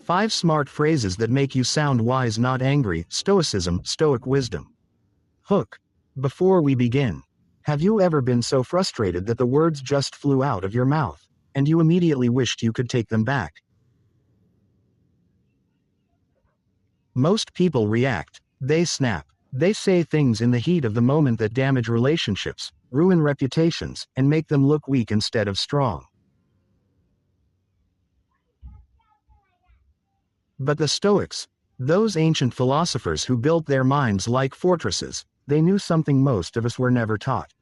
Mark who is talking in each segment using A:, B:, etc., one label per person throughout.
A: 5 smart phrases that make you sound wise, not angry. Stoicism, Stoic wisdom. Hook. Before we begin, have you ever been so frustrated that the words just flew out of your mouth, and you immediately wished you could take them back? Most people react. They snap. They say things in the heat of the moment that damage relationships, ruin reputations, and make them look weak instead of strong. But the Stoics, those ancient philosophers who built their minds like fortresses, they knew something most of us were never taught.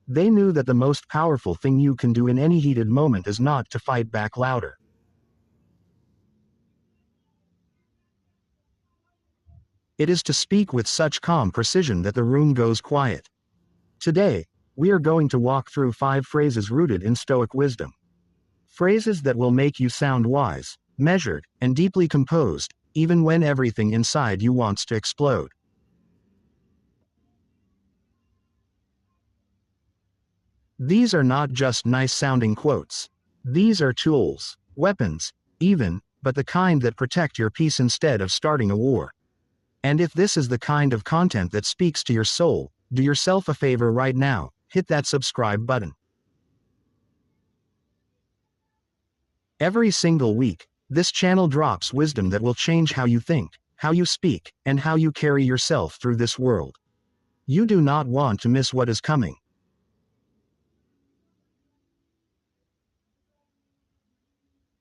A: They knew that the most powerful thing you can do in any heated moment is not to fight back louder. It is to speak with such calm precision that the room goes quiet. Today, we are going to walk through 5 phrases rooted in Stoic wisdom. Phrases that will make you sound wise, measured, and deeply composed, even when everything inside you wants to explode. These are not just nice-sounding quotes. These are tools, weapons, even, but the kind that protect your peace instead of starting a war. And if this is the kind of content that speaks to your soul, do yourself a favor right now, hit that subscribe button. Every single week, this channel drops wisdom that will change how you think, how you speak, and how you carry yourself through this world. You do not want to miss what is coming.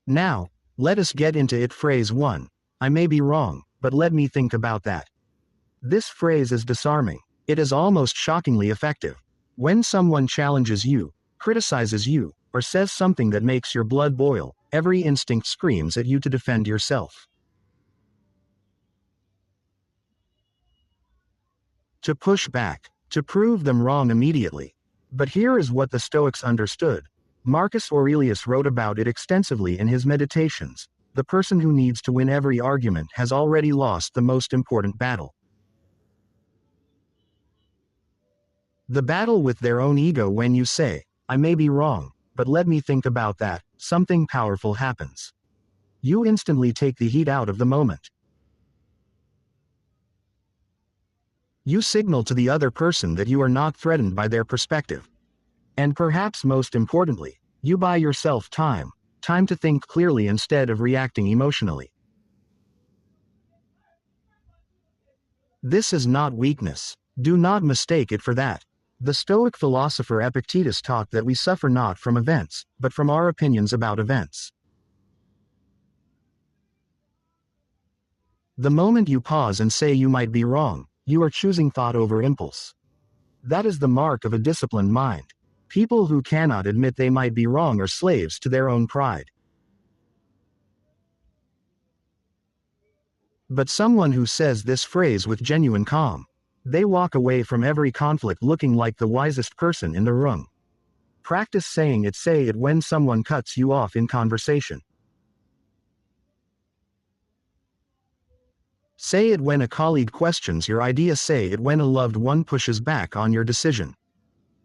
A: Now, let us get into it. Phrase 1. I may be wrong, but let me think about that. This phrase is disarming. It is almost shockingly effective. When someone challenges you, criticizes you, or says something that makes your blood boil, every instinct screams at you to defend yourself. To push back, to prove them wrong immediately. But here is what the Stoics understood. Marcus Aurelius wrote about it extensively in his Meditations. The person who needs to win every argument has already lost the most important battle. The battle with their own ego. When you say, I may be wrong, but let me think about that, something powerful happens. You instantly take the heat out of the moment. You signal to the other person that you are not threatened by their perspective. And perhaps most importantly, you buy yourself time to think clearly instead of reacting emotionally. This is not weakness. Do not mistake it for that. The Stoic philosopher Epictetus taught that we suffer not from events, but from our opinions about events. The moment you pause and say you might be wrong, you are choosing thought over impulse. That is the mark of a disciplined mind. People who cannot admit they might be wrong are slaves to their own pride. But someone who says this phrase with genuine calm, they walk away from every conflict looking like the wisest person in the room. Practice saying it. Say it when someone cuts you off in conversation. Say it when a colleague questions your idea. Say it when a loved one pushes back on your decision.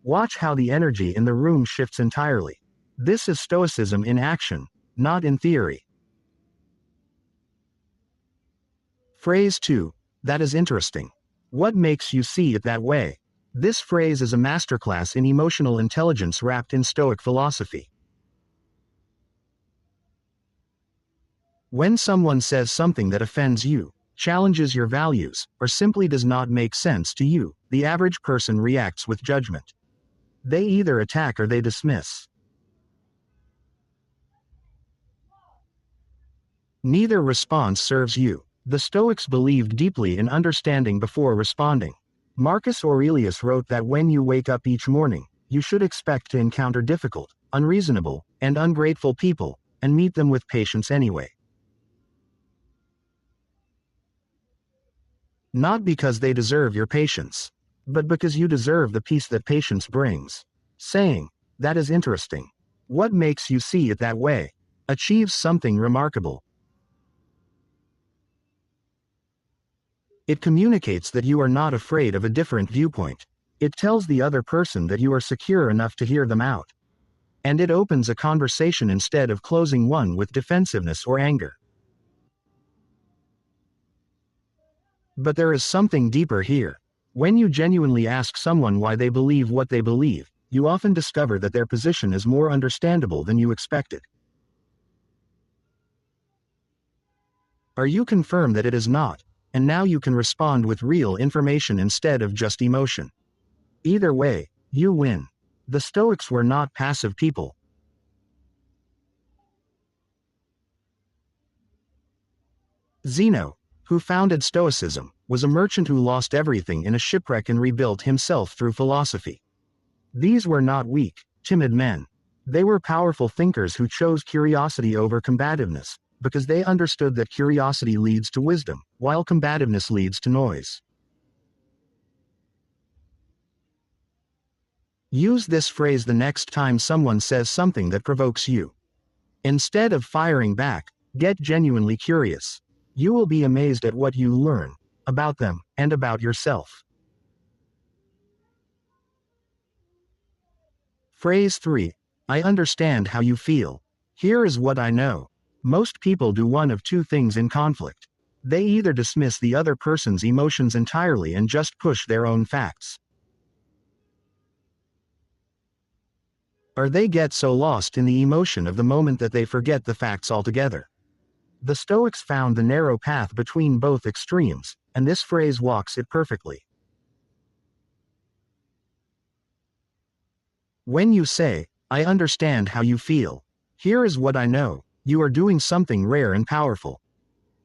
A: Watch how the energy in the room shifts entirely. This is Stoicism in action, not in theory. Phrase 2. That is interesting. What makes you see it that way? This phrase is a masterclass in emotional intelligence wrapped in Stoic philosophy. When someone says something that offends you, challenges your values, or simply does not make sense to you, the average person reacts with judgment. They either attack or they dismiss. Neither response serves you. The Stoics believed deeply in understanding before responding. Marcus Aurelius wrote that when you wake up each morning, you should expect to encounter difficult, unreasonable, and ungrateful people, and meet them with patience anyway. Not because they deserve your patience, but because you deserve the peace that patience brings. Saying, that is interesting. What makes you see it that way? Achieves something remarkable. It communicates that you are not afraid of a different viewpoint. It tells the other person that you are secure enough to hear them out. And it opens a conversation instead of closing one with defensiveness or anger. But there is something deeper here. When you genuinely ask someone why they believe what they believe, you often discover that their position is more understandable than you expected. Or you confirm that it is not, and now you can respond with real information instead of just emotion. Either way, you win. The Stoics were not passive people. Zeno, who founded Stoicism, was a merchant who lost everything in a shipwreck and rebuilt himself through philosophy. These were not weak, timid men. They were powerful thinkers who chose curiosity over combativeness, because they understood that curiosity leads to wisdom, while combativeness leads to noise. Use this phrase the next time someone says something that provokes you. Instead of firing back, get genuinely curious. You will be amazed at what you learn about them and about yourself. Phrase 3. I understand how you feel. Here is what I know. Most people do one of two things in conflict. They either dismiss the other person's emotions entirely and just push their own facts, or they get so lost in the emotion of the moment that they forget the facts altogether. The Stoics found the narrow path between both extremes, and this phrase walks it perfectly. When you say, I understand how you feel, here is what I know, you are doing something rare and powerful.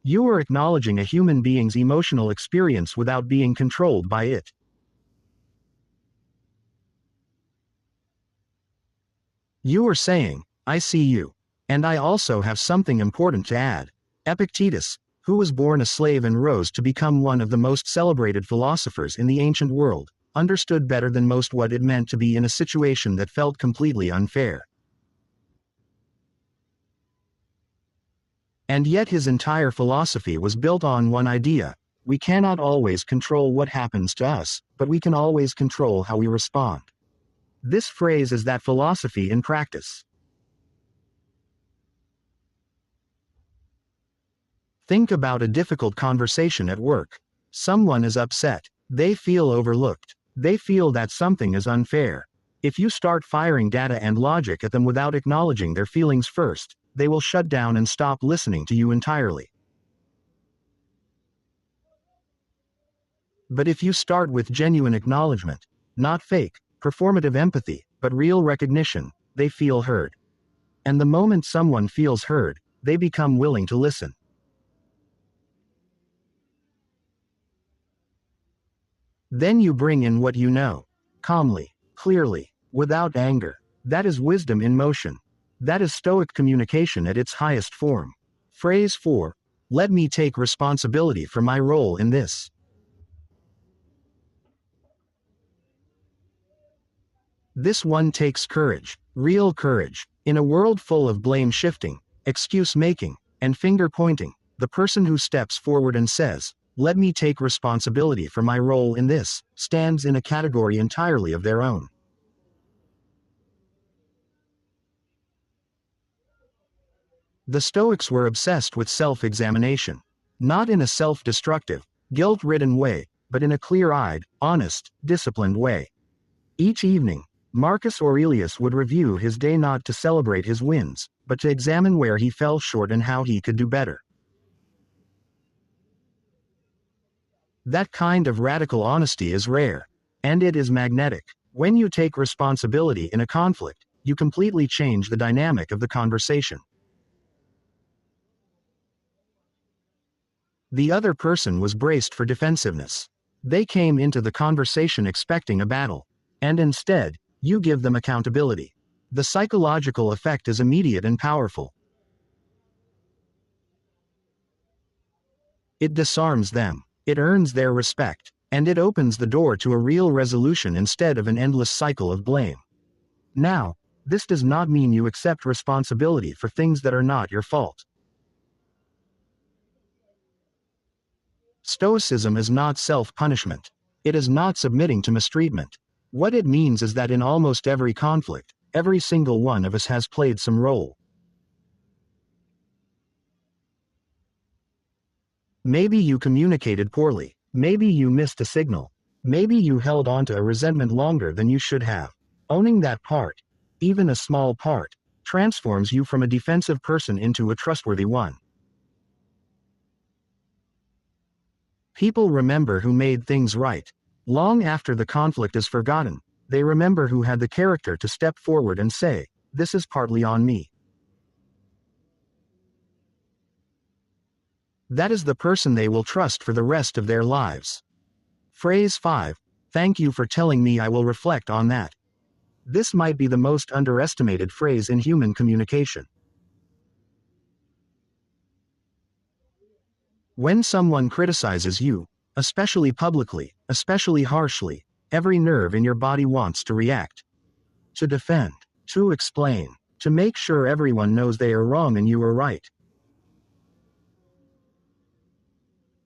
A: You are acknowledging a human being's emotional experience without being controlled by it. You are saying, I see you. And I also have something important to add. Epictetus, who was born a slave and rose to become one of the most celebrated philosophers in the ancient world, understood better than most what it meant to be in a situation that felt completely unfair. And yet his entire philosophy was built on one idea: we cannot always control what happens to us, but we can always control how we respond. This phrase is that philosophy in practice. Think about a difficult conversation at work. Someone is upset. They feel overlooked. They feel that something is unfair. If you start firing data and logic at them without acknowledging their feelings first, they will shut down and stop listening to you entirely. But if you start with genuine acknowledgement, not fake, performative empathy, but real recognition, they feel heard. And the moment someone feels heard, they become willing to listen. Then you bring in what you know, calmly, clearly, without anger. That is wisdom in motion. That is Stoic communication at its highest form. Phrase 4. Let me take responsibility for my role in this. This one takes courage, real courage. In a world full of blame shifting, excuse making, and finger pointing, the person who steps forward and says, let me take responsibility for my role in this, stands in a category entirely of their own. The Stoics were obsessed with self-examination. Not in a self-destructive, guilt-ridden way, but in a clear-eyed, honest, disciplined way. Each evening, Marcus Aurelius would review his day not to celebrate his wins, but to examine where he fell short and how he could do better. That kind of radical honesty is rare. And it is magnetic. When you take responsibility in a conflict, you completely change the dynamic of the conversation. The other person was braced for defensiveness. They came into the conversation expecting a battle. And instead, you give them accountability. The psychological effect is immediate and powerful. It disarms them. It earns their respect. And it opens the door to a real resolution instead of an endless cycle of blame. Now, this does not mean you accept responsibility for things that are not your fault. Stoicism is not self-punishment. It is not submitting to mistreatment. What it means is that in almost every conflict, every single one of us has played some role. Maybe you communicated poorly. Maybe you missed a signal. Maybe you held on to a resentment longer than you should have. Owning that part, even a small part, transforms you from a defensive person into a trustworthy one. People remember who made things right. Long after the conflict is forgotten, they remember who had the character to step forward and say, "This is partly on me." That is the person they will trust for the rest of their lives. Phrase 5. Thank you for telling me. I will reflect on that. This might be the most underestimated phrase in human communication. When someone criticizes you, especially publicly, especially harshly, every nerve in your body wants to react. To defend, to explain, to make sure everyone knows they are wrong and you are right.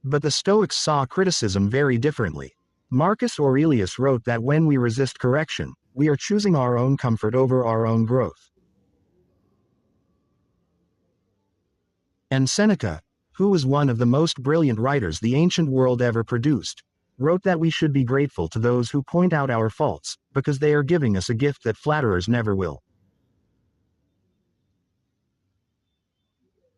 A: But the Stoics saw criticism very differently. Marcus Aurelius wrote that when we resist correction, we are choosing our own comfort over our own growth. And Seneca, who was one of the most brilliant writers the ancient world ever produced, wrote that we should be grateful to those who point out our faults, because they are giving us a gift that flatterers never will.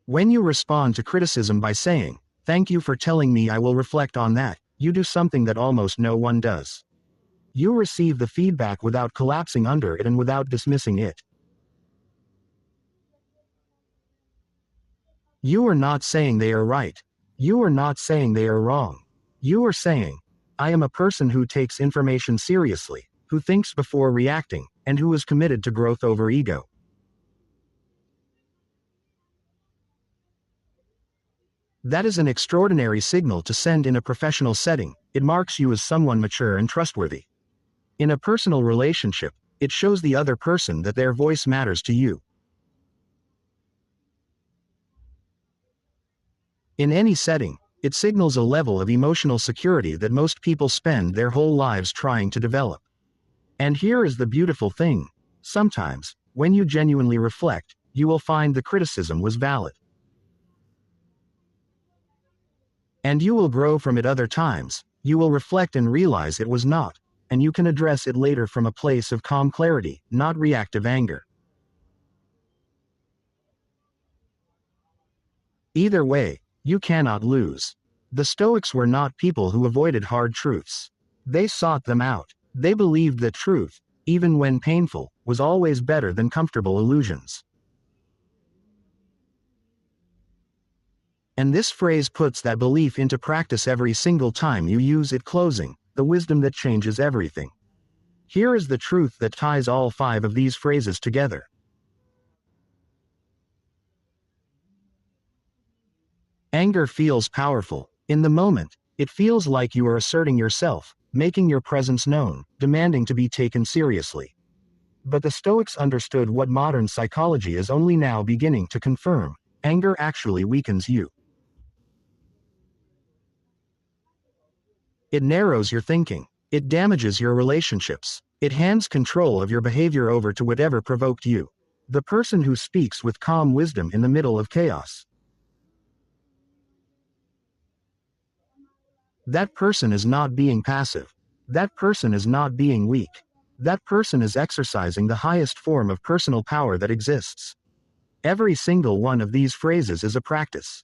A: When you respond to criticism by saying, "Thank you for telling me. I will reflect on that," you do something that almost no one does. You receive the feedback without collapsing under it and without dismissing it. You are not saying they are right. You are not saying they are wrong. You are saying, "I am a person who takes information seriously, who thinks before reacting, and who is committed to growth over ego." That is an extraordinary signal to send in a professional setting. It marks you as someone mature and trustworthy. In a personal relationship, it shows the other person that their voice matters to you. In any setting, it signals a level of emotional security that most people spend their whole lives trying to develop. And here is the beautiful thing. Sometimes, when you genuinely reflect, you will find the criticism was valid. And you will grow from it other times. You will reflect and realize it was not, and you can address it later from a place of calm clarity, not reactive anger. Either way, you cannot lose. The Stoics were not people who avoided hard truths. They sought them out. They believed that truth, even when painful, was always better than comfortable illusions. And this phrase puts that belief into practice every single time you use it. Closing, the wisdom that changes everything. Here is the truth that ties all 5 of these phrases together. Anger feels powerful. In the moment, it feels like you are asserting yourself, making your presence known, demanding to be taken seriously. But the Stoics understood what modern psychology is only now beginning to confirm. Anger actually weakens you. It narrows your thinking. It damages your relationships. It hands control of your behavior over to whatever provoked you. The person who speaks with calm wisdom in the middle of chaos. That person is not being passive. That person is not being weak. That person is exercising the highest form of personal power that exists. Every single one of these phrases is a practice.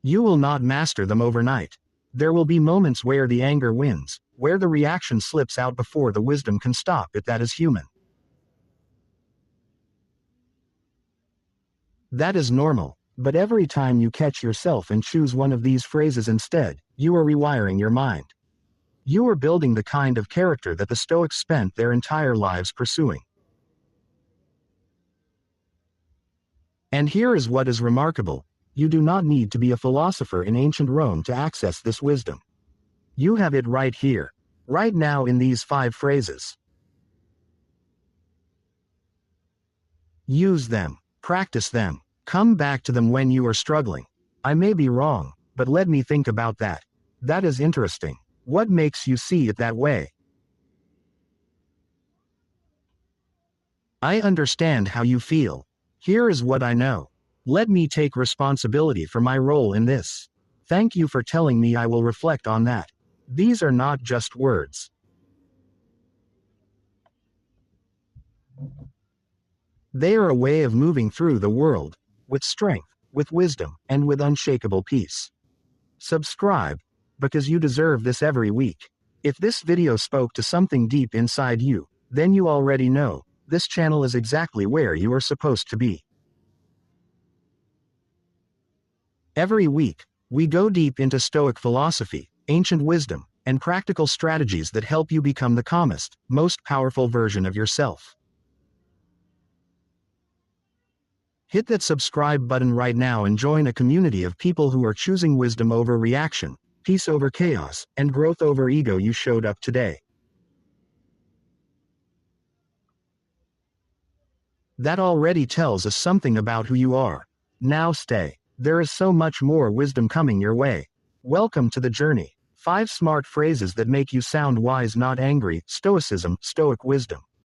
A: You will not master them overnight. There will be moments where the anger wins, where the reaction slips out before the wisdom can stop it. That is human. That is normal. But every time you catch yourself and choose one of these phrases instead, you are rewiring your mind. You are building the kind of character that the Stoics spent their entire lives pursuing. And here is what is remarkable. You do not need to be a philosopher in ancient Rome to access this wisdom. You have it right here, right now in these 5 phrases. Use them, practice them, come back to them when you are struggling. I may be wrong, but let me think about that. That is interesting. What makes you see it that way? I understand how you feel. Here is what I know. Let me take responsibility for my role in this. Thank you for telling me. I will reflect on that. These are not just words. They are a way of moving through the world, with strength, with wisdom, and with unshakable peace. Subscribe, because you deserve this every week. If this video spoke to something deep inside you, then you already know, this channel is exactly where you are supposed to be. Every week, we go deep into Stoic philosophy, ancient wisdom, and practical strategies that help you become the calmest, most powerful version of yourself. Hit that subscribe button right now and join a community of people who are choosing wisdom over reaction, peace over chaos, and growth over ego. You showed up today. That already tells us something about who you are. Now stay. There is so much more wisdom coming your way. Welcome to the journey. 5 smart phrases that make you sound wise, not angry. Stoicism, Stoic wisdom.